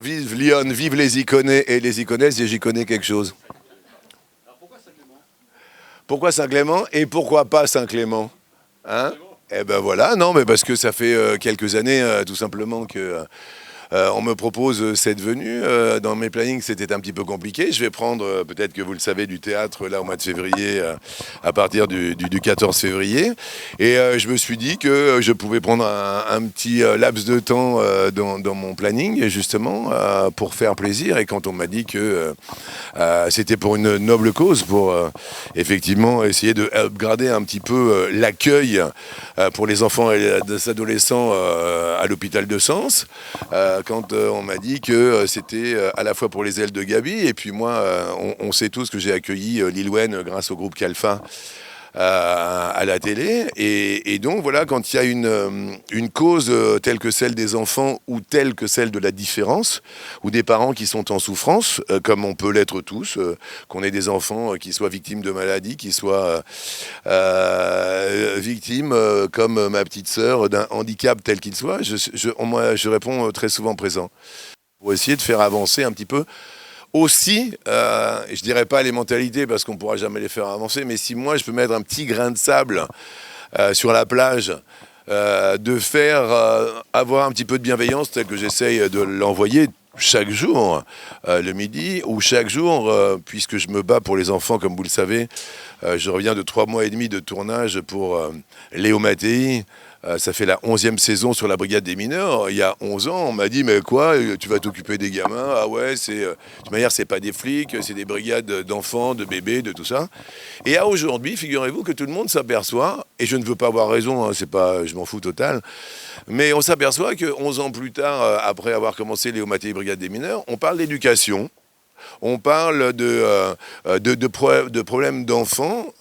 Vive Lyon, vive les Iconais et les Iconaises, et j'y connais quelque chose. Pourquoi Saint-Clément et pourquoi pas Saint-Clément? Hein? Eh ben voilà, non, mais parce que ça fait quelques années, tout simplement, que on me propose cette venue. Dans mes plannings, c'était un petit peu compliqué. Je vais prendre, peut-être que vous le savez, du théâtre là au mois de février, à partir du 14 février. Et je me suis dit que je pouvais prendre un petit laps de temps dans mon planning, justement, pour faire plaisir. Et quand on m'a dit que c'était pour une noble cause, pour effectivement essayer de upgrader un petit peu l'accueil pour les enfants et les adolescents à l'hôpital de Sens, quand on m'a dit que c'était à la fois pour les ailes de Gabi, et puis moi, on sait tous que j'ai accueilli Lil Wayne grâce au groupe Kalfa à la télé. Et donc voilà, quand il y a une cause telle que celle des enfants ou telle que celle de la différence, ou des parents qui sont en souffrance, comme on peut l'être tous, qu'on ait des enfants qui soient victimes de maladies, qui soient victimes, comme ma petite sœur, d'un handicap tel qu'il soit, moi, je réponds très souvent présent, pour essayer de faire avancer un petit peu aussi, je dirais pas les mentalités parce qu'on pourra jamais les faire avancer, mais si moi je peux mettre un petit grain de sable sur la plage, de faire avoir un petit peu de bienveillance, tel que j'essaye de l'envoyer chaque jour, le midi, ou chaque jour, puisque je me bats pour les enfants, comme vous le savez, je reviens de 3 mois et demi de tournage pour Léo Mattei. Ça fait la 11e saison sur la brigade des mineurs. Il y a 11 ans, on m'a dit, mais quoi, tu vas t'occuper des gamins? Ah ouais, de toute manière, c'est pas des flics, c'est des brigades d'enfants, de bébés, de tout ça. Et à aujourd'hui, figurez-vous que tout le monde s'aperçoit, et je ne veux pas avoir raison, hein, c'est pas, je m'en fous total, mais on s'aperçoit que 11 ans plus tard, après avoir commencé Léo Mattei brigade des mineurs, on parle d'éducation. On parle de problèmes d'enfants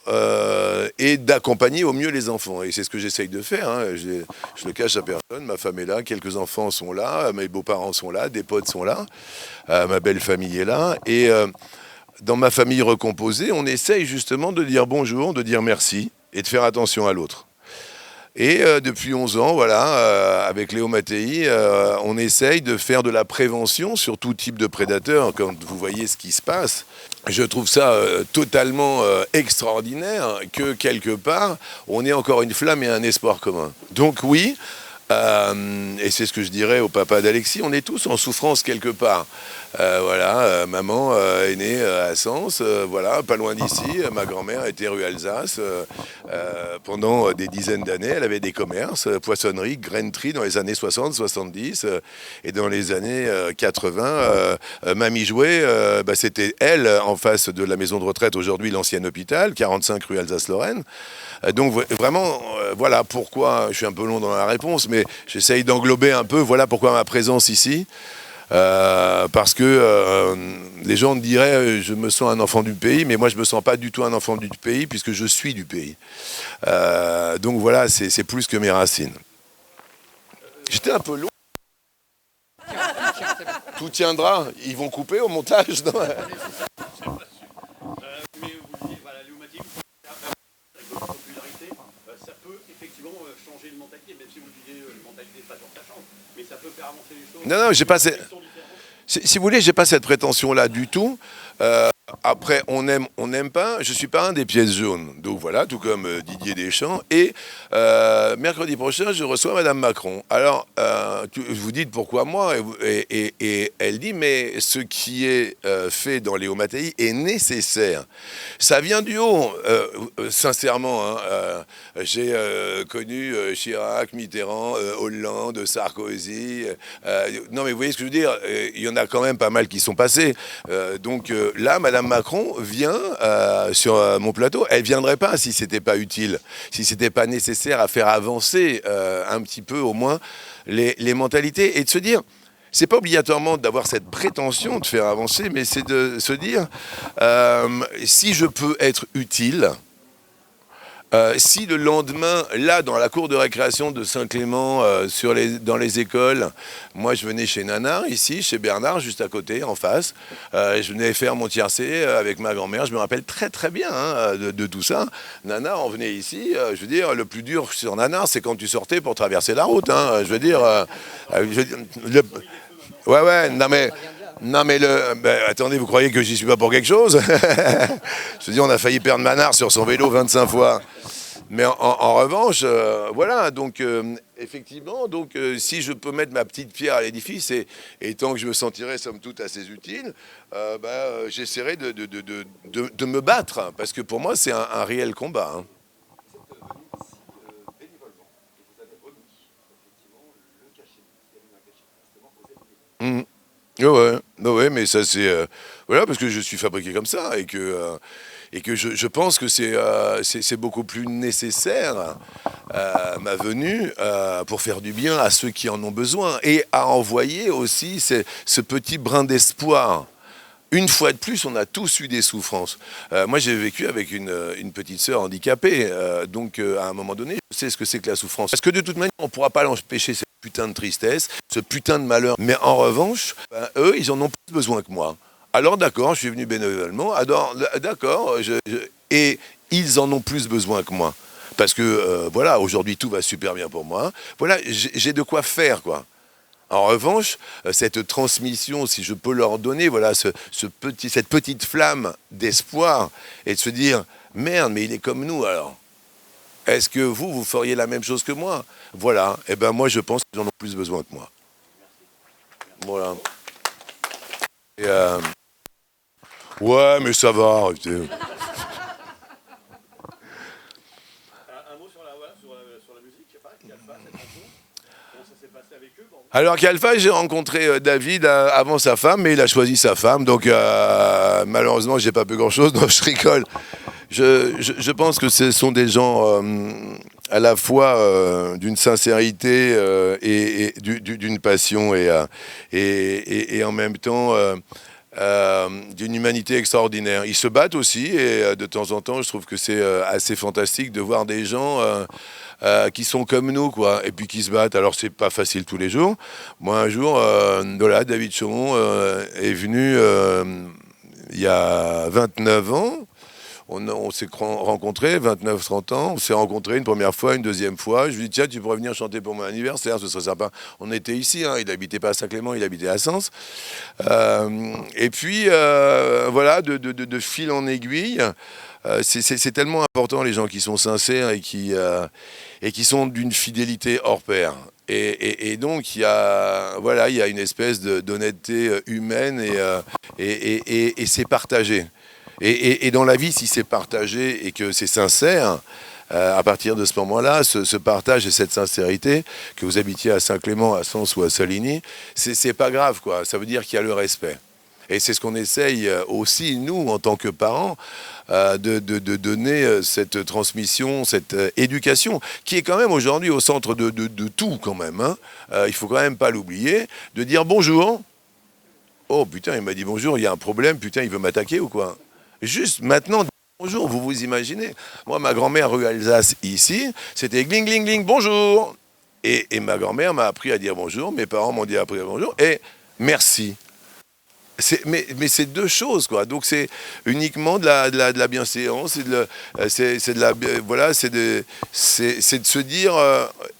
et d'accompagner au mieux les enfants. Et c'est ce que j'essaye de faire. Hein. Je le cache à personne. Ma femme est là, quelques enfants sont là, mes beaux-parents sont là, des potes sont là, ma belle famille est là. Et dans ma famille recomposée, on essaye justement de dire bonjour, de dire merci et de faire attention à l'autre. Et depuis 11 ans, voilà, avec Léo Mattei, on essaye de faire de la prévention sur tout type de prédateurs. Quand vous voyez ce qui se passe, je trouve ça totalement extraordinaire que quelque part, on ait encore une flamme et un espoir commun. Donc oui, et c'est ce que je dirais au papa d'Alexis, on est tous en souffrance quelque part. Voilà, maman est née à Sens, voilà, pas loin d'ici. Ma grand-mère était rue Alsace. Pendant des dizaines d'années, elle avait des commerces, poissonnerie, grainerie dans les années 60, 70. Et dans les années 80, Mamie Jouet, c'était elle en face de la maison de retraite, aujourd'hui l'ancien hôpital, 45 rue Alsace-Lorraine. Donc vraiment, voilà pourquoi, je suis un peu long dans la réponse, mais j'essaye d'englober un peu, voilà pourquoi ma présence ici. Parce que les gens diraient je me sens un enfant du pays, mais moi je me sens pas du tout un enfant du pays puisque je suis du pays. Donc voilà, c'est plus que mes racines. J'étais un peu long. Tout tiendra, ils vont couper au montage. Non Mais vous disiez, voilà, Léo Mattei, avec votre popularité, ça peut effectivement changer une mentalité, même si vous disiez une mentalité, pas toujours ça change, mais ça peut faire avancer les choses. Non, j'ai pas. Si vous voulez, j'ai pas cette prétention-là du tout. Après, on n'aime pas. Je suis pas un des pièces jaunes. Donc voilà, tout comme Didier Deschamps. Et mercredi prochain, je reçois Madame Macron. Alors, vous dites pourquoi moi et elle dit, mais ce qui est fait dans Léo Mattei est nécessaire. Ça vient du haut, sincèrement. Hein, j'ai connu Chirac, Mitterrand, Hollande, Sarkozy. Non, mais vous voyez ce que je veux dire? Il y en a quand même pas mal qui sont passés. Donc là, Madame Macron vient sur mon plateau. Elle viendrait pas si c'était pas utile, si c'était pas nécessaire à faire avancer un petit peu au moins les mentalités et de se dire. C'est pas obligatoirement d'avoir cette prétention de faire avancer, mais c'est de se dire si je peux être utile. Si le lendemain, là, dans la cour de récréation de Saint-Clément, dans les écoles, moi, je venais chez Nanar, ici, chez Bernard, juste à côté, en face. Je venais faire mon tiercé avec ma grand-mère. Je me rappelle très, très bien hein, de tout ça. Nanar, on venait ici. Je veux dire, le plus dur sur Nanar, c'est quand tu sortais pour traverser la route. Hein, je veux dire... Ouais, non mais attendez, vous croyez que j'y suis pas pour quelque chose? Je veux dire, on a failli perdre Manard sur son vélo 25 fois. Mais en revanche, voilà, donc effectivement, donc si je peux mettre ma petite pierre à l'édifice, et tant que je me sentirai somme toute assez utile, j'essaierai de me battre, parce que pour moi c'est un réel combat. Hein. Mhm. Ouais, mais ça c'est voilà, parce que je suis fabriqué comme ça et que je pense que c'est beaucoup plus nécessaire ma venue pour faire du bien à ceux qui en ont besoin et à envoyer aussi ce petit brin d'espoir. Une fois de plus, on a tous eu des souffrances. Moi, j'ai vécu avec une petite sœur handicapée. Donc, à un moment donné, je sais ce que c'est que la souffrance. Parce que de toute manière, on ne pourra pas l'empêcher, cette putain de tristesse, ce putain de malheur. Mais en revanche, eux, ils en ont plus besoin que moi. Alors, d'accord, je suis venu bénévolement. Alors, d'accord, et ils en ont plus besoin que moi. Parce que, voilà, aujourd'hui, tout va super bien pour moi. Voilà, j'ai de quoi faire, quoi. En revanche, cette transmission, si je peux leur donner, voilà, cette petite flamme d'espoir, et de se dire, merde, mais il est comme nous alors. Est-ce que vous feriez la même chose que moi? Voilà. Et ben moi, je pense qu'ils en ont plus besoin que moi. Voilà. Et, ouais, mais ça va. Arrêtez. Un mot sur sur la musique, je sais pas, Alpha, cette rencontre. Comment ça s'est passé avec eux? Bon. Alors qu'Alpha, j'ai rencontré David avant sa femme, mais il a choisi sa femme, donc malheureusement, j'ai pas pu grand-chose, donc je rigole. Je pense que ce sont des gens à la fois d'une sincérité et d'une passion et en même temps d'une humanité extraordinaire. Ils se battent aussi et de temps en temps, je trouve que c'est assez fantastique de voir des gens qui sont comme nous, quoi, et puis qui se battent. Alors, c'est pas facile tous les jours. Moi, un jour, voilà, David Chaumont est venu il y a 29 ans. On s'est rencontrés, 29-30 ans. On s'est rencontrés une première fois, une deuxième fois. Je lui ai dit, tiens, tu pourrais venir chanter pour mon anniversaire, ce serait sympa. On était ici, hein, il n'habitait pas à Saint-Clément, il habitait à Sens. Et puis, voilà, de fil en aiguille, c'est tellement important, les gens qui sont sincères et qui sont d'une fidélité hors pair. Et donc, voilà, il y a une espèce d'honnêteté humaine et c'est partagé. Et dans la vie, si c'est partagé et que c'est sincère, à partir de ce moment-là, ce partage et cette sincérité, que vous habitiez à Saint-Clément, à Sens ou à Soligny, c'est pas grave, quoi. Ça veut dire qu'il y a le respect. Et c'est ce qu'on essaye aussi, nous, en tant que parents, de donner cette transmission, cette éducation, qui est quand même aujourd'hui au centre de tout, quand même. Hein. Il faut quand même pas l'oublier, de dire bonjour. Oh putain, il m'a dit bonjour, il y a un problème, putain, il veut m'attaquer ou quoi? Juste maintenant, bonjour, vous vous imaginez. Moi, ma grand-mère rue Alsace, ici, c'était gling, gling, gling, bonjour. Et ma grand-mère m'a appris à dire bonjour, mes parents m'ont dit à dire bonjour, et merci. Mais c'est deux choses, quoi. Donc c'est uniquement de la bienséance, voilà, c'est de se dire,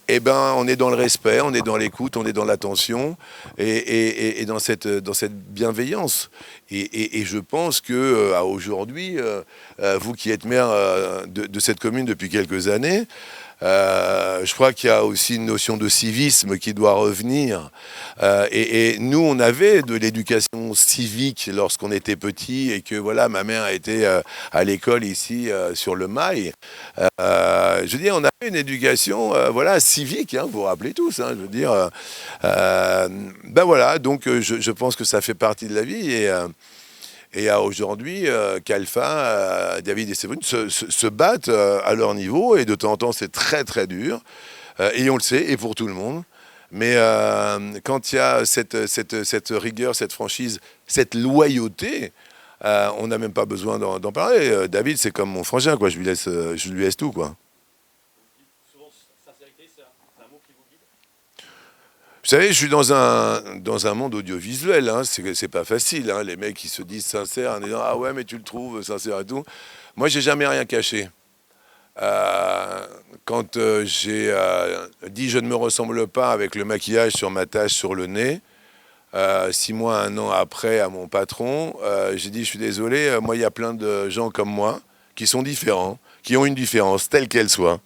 eh ben, on est dans le respect, on est dans l'écoute, on est dans l'attention et dans cette bienveillance. Et je pense que aujourd'hui, vous qui êtes maire de cette commune depuis quelques années, je crois qu'il y a aussi une notion de civisme qui doit revenir. Et nous, on avait de l'éducation civique lorsqu'on était petit et que voilà, ma mère était à l'école ici sur le Mail. Je veux dire, on avait une éducation voilà, civique, hein, vous vous rappelez tous. Hein, je veux dire, ben voilà, donc je pense que ça fait partie de la vie et aujourd'hui, qu'Alpha, David et Séverine se battent à leur niveau, et de temps en temps, c'est très très dur, et on le sait, et pour tout le monde. Mais quand il y a cette rigueur, cette franchise, cette loyauté, on n'a même pas besoin d'en parler. David, c'est comme mon frangin, quoi. Je lui laisse tout, quoi. Souvent, sincérité, c'est un mot qui vous guide. Vous savez, je suis dans un monde audiovisuel, hein, c'est pas facile, hein, les mecs qui se disent sincères en disant « Ah ouais, mais tu le trouves sincère et tout ». Moi, j'ai jamais rien caché. Quand j'ai dit « Je ne me ressemble pas avec le maquillage sur ma tache sur le nez », 6 mois, 1 an après à mon patron, j'ai dit, je suis désolé, moi, il y a plein de gens comme moi qui sont différents, qui ont une différence, telle qu'elle soit.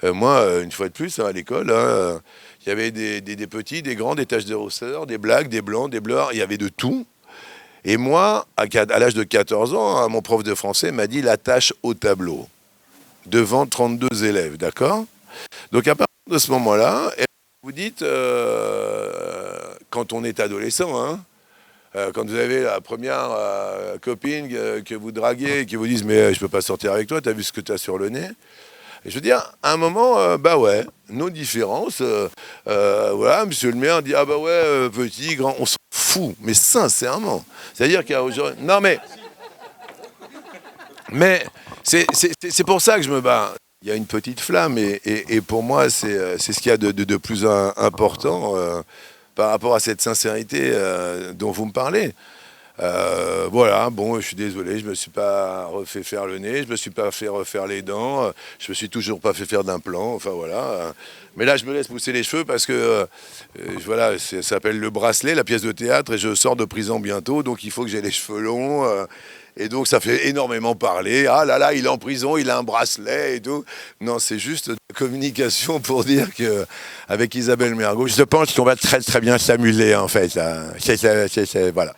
Moi, une fois de plus, hein, à l'école, hein, il y avait des petits, des grands, des taches de rousseur, des blacks, des blancs, des bleus, il y avait de tout. Et moi, à l'âge de 14 ans, hein, mon prof de français m'a dit la tâche au tableau, devant 32 élèves, d'accord? Donc à partir de ce moment-là, vous dites, quand on est adolescent, hein, quand vous avez la première copine que vous draguez et qui vous disent mais je peux pas sortir avec toi, t'as vu ce que t'as sur le nez? Et je veux dire, à un moment, bah ouais, nos différences, voilà, monsieur le maire dit ah bah ouais, petit, grand, on s'en fout, mais sincèrement. C'est-à-dire qu'aujourd'hui, non mais c'est pour ça que je me bats. Il y a une petite flamme et pour moi, c'est ce qu'il y a de plus important par rapport à cette sincérité dont vous me parlez. Voilà, bon, je suis désolé, je me suis pas refait faire le nez, je me suis pas fait refaire les dents, je me suis toujours pas fait faire d'implant, enfin voilà. Mais là, je me laisse pousser les cheveux parce que, voilà, ça s'appelle Le Bracelet, la pièce de théâtre, et je sors de prison bientôt, donc il faut que j'ai les cheveux longs. Et donc ça fait énormément parler. Ah là là, il est en prison, il a un bracelet et tout. Non, c'est juste de la communication pour dire que avec Isabelle Mergo, je pense qu'on va très très bien s'amuser en fait. Voilà.